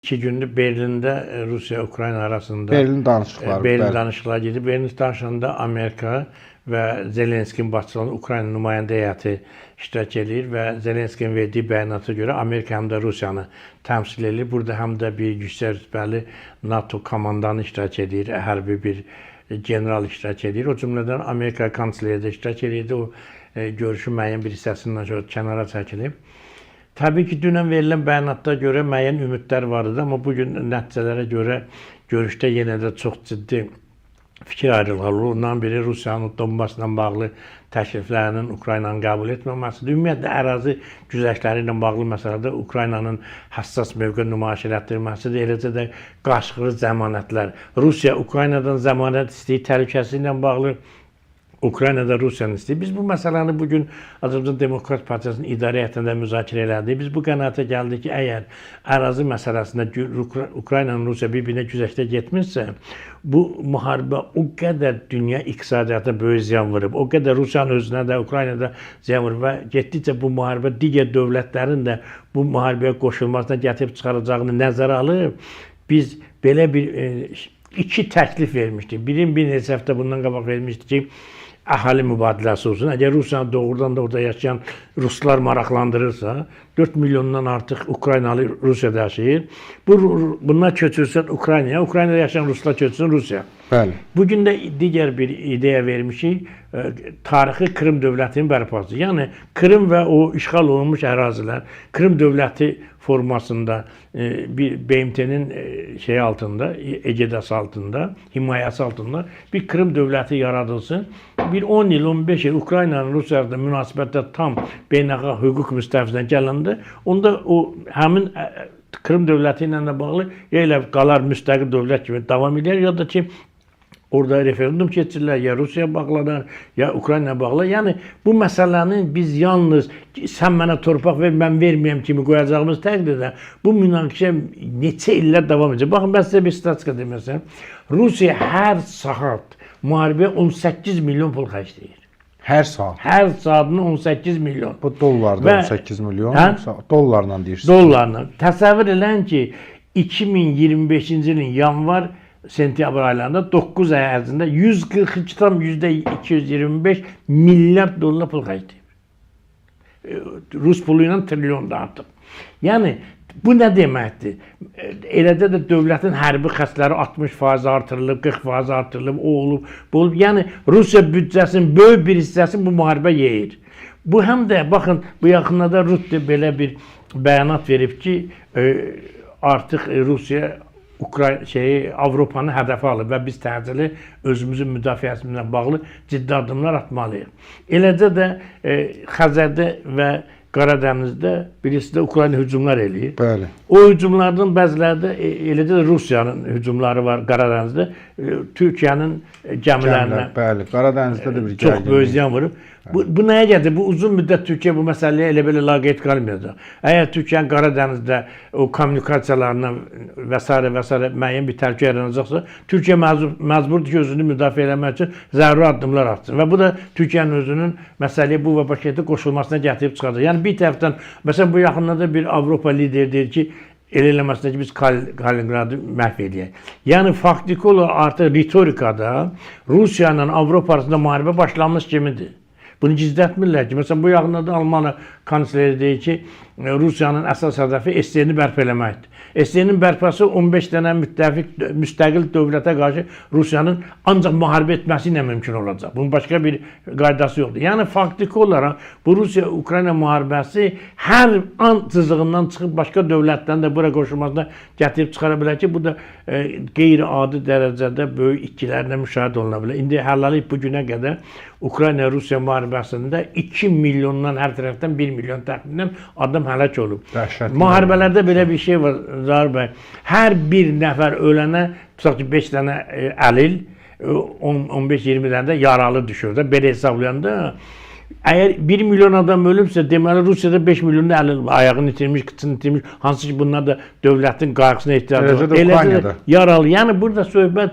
2 gündür Berlində Rusiya-Ukrayna arasında Berlin danışıqları. Berlin danışıqları gedir. Berlin danışığında Amerika və Zelenskinin başçılığı Ukrayna nümayəndə heyəti iştirak edir və Zelenskinin verdiyi bəyanata görə Amerika həm də Rusiyanı təmsil edir. Burada həm də bir yüksək rütbəli NATO komandanı iştirak edir, hərbi bir general iştirak edir. O cümlədən Amerika kansleri də iştirak edirdi. O görüşün müəyyən bir hissəsindən sonra kənara çəkilib. Təbii ki, dünən verilən bəyanatda görə müəyyən ümidlər var idi, amma bugün nəticələrə görə görüşdə yenə də çox ciddi fikir ayrılığı olur. Ondan biri Rusiyanın Donbasla bağlı təkliflərinin Ukraynanın qəbul etməməsidir. Ümumiyyətlə, ərazi güzəştləri ilə bağlı məsələdə Ukraynanın həssas mövqe nümayiş etdirməsidir. Eləcə də qarşılıqlı zəmanətlər. Rusiya Ukraynadan zəmanət istəyir təhlükəsi ilə bağlı. Ukraynada Rusiyanı istəyir. Biz bu məsələni bugün Azərbaycan Demokrat Partiyasının idarə heyətində müzakirə elədik. Biz bu qənaətə gəldik ki, əgər ərazi məsələsində Ukraynanın Rusiya bir-birinə güzəştə getmişsə, bu müharibə o qədər dünya iqtisadiyyatına böyük ziyan vurub, o qədər Rusiyanın özünə də, Ukraynada ziyan vurub və getdikcə bu müharibə digər dövlətlərin də bu müharibəyə qoşulmasına gətirib çıxaracağını nəzərə alıb, biz belə bir iki təklif vermişdik. Birini bir neçə həftə bundan qabaq vermişdik ki, əhali mübadiləsi olsun. Əgər Rusiyanı doğrudan da orada yaşayan Ruslar maraqlandırırsa, 4 milyondan artıq Ukraynalı Rusiyada yaşayır. Bunlar köçürsən Ukraynaya, Ukraynada yaşayan Ruslar köçsün Rusiya. Bəli. Bugün də digər bir ideya vermişik, tarixi Krım dövlətinin bərpası. Yəni, Krım və o işğal olunmuş ərazilər, Krım dövləti formasında bir BMT-nin altında, egedas altında, himayəsi altında bir Krım dövləti yaradılsın. Bir 10 il, 15 il Ukraynanın Rusiyada münasibətdə tam beynəlxalq hüquq müstəvisinə gələndə, onda o həmin Krım dövləti ilə də bağlı ya elə qalar müstəqil dövlət kimi davam edir, ya da ki, orada referendum keçirirlər, ya Rusiya bağlanar, ya Ukrayna bağlar. Yəni, bu məsələnin biz yalnız sən mənə torpaq ver, mən verməyəm kimi qoyacağımız təqdirdə bu münaqişə neçə illər davam edəcək. Baxın, mən sizə bir statistika deməsəm, Rusiya hər saat müharibəyə 18 milyon pul xərcləyir. Hər saat. Hər saatına 18 milyon. Bu dollarda 18 milyon, dollarla deyirsiniz. Dollarla. Təsəvvür edin ki, 2025-ci ilin yanvar sentyabr aylarında 9 ay ərzində 142,225 milyard dollar pul xərcləyib. Rus pulu ilə trilyonda artıq. Yəni, bu nə deməkdir? Eləcə də dövlətin hərbi xərcləri 60% artırılıb, 40% artırılıb, o olub, bu olub. Yəni, Rusiya büdcəsinin böyük bir hissəsi bu müharibə yeyir. Bu həm də, baxın, bu yaxınlarda Rutte belə bir bəyanat verib ki, artıq Rusiya Avropanı hədəfə alıb və biz təcili özümüzün müdafiəsimizlə bağlı ciddi addımlar atmalıyıq. Eləcə də Xəzərdə və Qaradənizdə birisi də Ukrayna hücumlar eləyir. Bəli. O hücumlardan bəziləri də eləcə də Rusiyanın hücumları var Qaradənizdə. Türkiyənin gəmilərinə bəli, Qaradənizdə də bir çox böyük ziyan vurub. Bu nəyə gəlir? Bu uzun müddət Türkiyə bu məsələyə elə belə laqeyd qalmayacaq. Əgər Türkiyənin Qaradənizdə o kommunikasiyalarından və s. müəyyən bir təhlükə yaranacaqsa, Türkiyə məcburdur ki, özünü müdafiə etmək üçün zəruri addımlar atsın. Və bu da Türkiyənin özünün məsələyə bu və paketə qoşulmasına gətirib çıxacaq. Yəni, bir tərəfdən, məsələn, bu yaxınlarda bir Avropa lideri deyir ki, elə eləməsinə ki, biz Kaliningradı məhv edəyək. Yəni, faktiki olaraq artıq ritorikada Rusiya ilə Avropa arasında müharibə başlanmış kimidir. Bunu gizlətmirlər ki, məsələn, bu yaxınlarda Almanya kansleri deyir ki, Rusiyanın əsas hədəfi SDN-i bərpa eləməkdir. SDN-in bərpası 15 dənə müstəqil dövlətə qarşı Rusiyanın ancaq müharibə etməsi ilə mümkün olacaq. Bunun başqa bir qaydası yoxdur. Yəni, faktiki olaraq bu Rusiya-Ukrayna müharibəsi hər an cızığından çıxıb başqa dövlətdən də bura qoşulmasına gətirib çıxara bilər ki, bu da qeyri-adi dərəcədə böyük itkilərlə müşahidə oluna bilər. İndi hələlik bu günə qədər Ukrayna-Rusiya müharibəsində 2 milyondan hər tərəfdən 1 milyon təxminən adam həlak olub. Müharibələrdə belə bir şey var, Zahir bəy. Hər bir nəfər ölənə, tutaq ki, 5 dənə əlil, 15-20 dənə də yaralı düşür də, belə hesablayanda. Əgər 1 milyon adam ölübsə, deməli Rusiyada 5 milyon əlil ayağını itirmiş, qıçını itirmiş, hansı ki, bunlar da dövlətin qayğısına ehtiyacı var. Eləcə də yaralı. Yəni, burada söhbət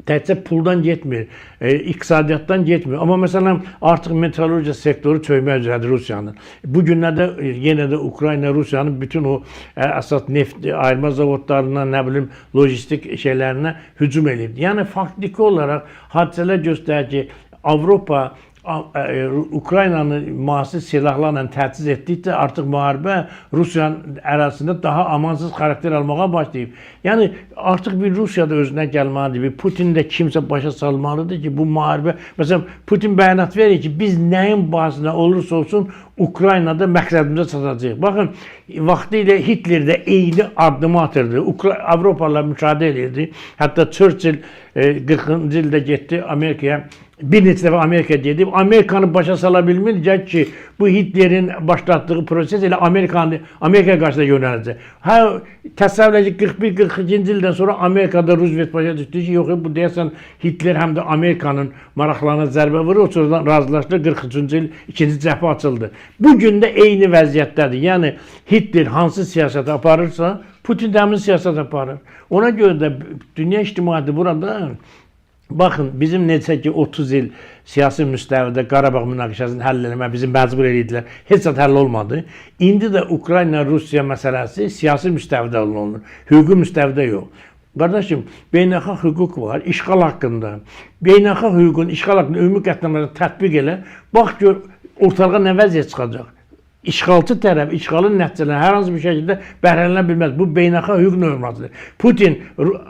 təkcə puldan getmir, iqtisadiyyatdan getmir. Amma məsələn artıq metalurgiya sektoru çökmək üzrədir Rusiyanın. Bu günlərdə yenə də Ukrayna Rusiyanın bütün o əsas neft ayırma zavodlarından, nə bilim, lojistik şeylərinə hücum edir. Yəni faktiki olaraq hadisələr göstərir ki, Avropa Ukraynanı müasir silahlarla təchiz etdikcə artıq müharibə Rusiyanın ərazisində daha amansız xarakter almağa başlayıb. Yəni artıq bir Rusiya da özünə gəlməlidir, bir Putin də kimsə başa salmalıdır ki, bu müharibə, məsələn Putin bəyanat verir ki, biz nəyin bahasına olursa olsun Ukraynada məqsədimizə çatacağıq. Baxın, vaxtilə Hitler də eyni addımı atırdı. Avropalılar müşahidə edirdi. Hətta Churchill 40-cı ildə getdi Amerikaya. Bir neçə dəfə Amerika gedib, Amerikanı başa sala bilməyəcək ki, bu Hitlerin başlatdığı proses elə Amerikaya qarşı da yönələcək. Hə, təsəvvür edin ki, 41-42-ci ildən sonra Amerikada Roosevelt başa düşdü ki, yox, bu deyəsən Hitler həm də Amerikanın maraqlarına zərbə vurur, o sonradan razılaşdı, 43-cü il ikinci cəbhə açıldı. Bugün də eyni vəziyyətdədir. Yəni, Hitler hansı siyasət aparırsa, Putin də həmin siyasət aparır. Ona görə də dünya ictimaiyyəti burada baxın, bizim necə ki 30 il siyasi müstəvidə Qarabağ münaqişəsini həll etmək bizi məcbur edirdilər. Heç vaxt həll olmadı. İndi də Ukrayna-Rusiya məsələsi siyasi müstəvidə olunur. Hüquqi müstəvidə yox. Qardaşım, beynəlxalq hüquq var, işğal haqqında. Beynəlxalq hüququn işğal haqqında ümumi qətnamələrini tətbiq elə. Bax gör, ortalığa nə vəziyyət çıxacaq. İşğalçı tərəf, işğalın nəticələrindən hər hansı bir şəkildə bəhrələnə bilməz. Bu beynəlxalq hüquq normasıdır. Putin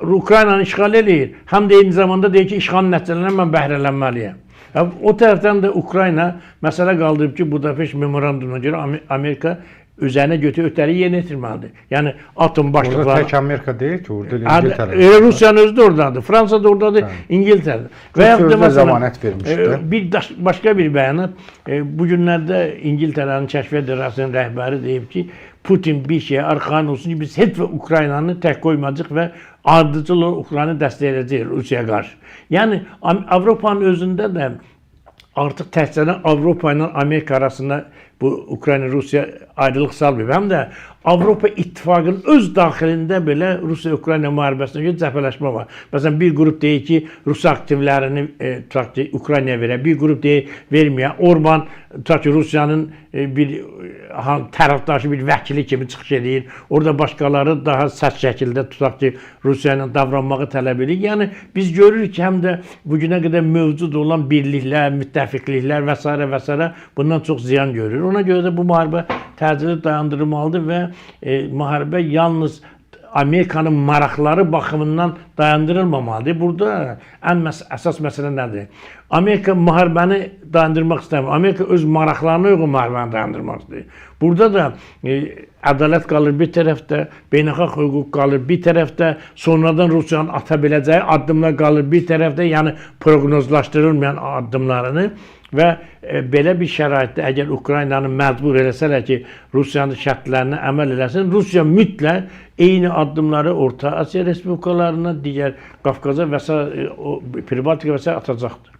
Ukraynanı işğal edir, həm də eyni zamanda deyir ki, işğalın nəticələrindən mən bəhrələnməliyəm. O tərəfdən də Ukrayna məsələ qaldırıb ki, Budapeşt memorandumuna görə Amerika üzərinə ötəri yerinə yetirməlidir. Yəni atom başlıqları... Orada tək Amerika deyil ki, orada İngiltərə. Rusiyanın özü də oradadır, Fransa da oradadır, İngiltərə. Və yaxud da zəmanət vermişdi. Başqa bir bəyanat, bu günlərdə İngiltərənin Kəşfiyyat İdarəsinin rəhbəri deyib ki, Putin bir şeyə arxain olsun ki, biz heç və Ukraynanı tək qoymayacaq və ardıcıl Ukraynanı dəstəkləyəcək Rusiyaya qarşı. Yəni Avropanın özündə də artıq təkcə Avropa ilə Amerika arasında bu Ukrayna-Rusiya ayrılıq salmayıb. Həm də Avropa İttifaqının öz daxilində belə Rusiya-Ukrayna müharibəsinə görə cəbhələşmə var. Məsələn, bir qrup deyir ki, Rus aktivlərini Ukraynaya verə, bir qrup deyir verməyə. Orban Rusiyanın bir tərəfdaşı, bir vəkili kimi çıxış edir. Orada başqaları daha sərt şəkildə tutaq ki, Rusiya ilə davranmağı tələb edir. Yəni, biz görürük ki, həm də bugünə qədər mövcud olan birliklər, müttəfiqliklər və s. bundan çox ziyan görür. Ona görə də bu müharibə təcili dayandırılmalıdır və müharibə yalnız Amerikanın maraqları baxımından dayandırılmamalıdır. Burada ən əsas məsələ nədir? Amerika müharibəni dayandırmaq istəmir. Amerika öz maraqlarına uyğun müharibəni dayandırmaq istəyir. Burada da ədalət qalır bir tərəfdə, beynəlxalq hüquq qalır bir tərəfdə, sonradan Rusiyanın ata biləcəyi addımlar qalır bir tərəfdə, yəni proqnozlaşdırılmayan addımlarını və belə bir şəraitdə əgər Ukraynanı məcbur eləsələr ki, Rusiyanın şərtlərinə əməl eləsin, Rusiya mütləq eyni addımları Orta Asiya respublikalarına, digər Qafqaza və s. Pribaltika və s. atacaqdır.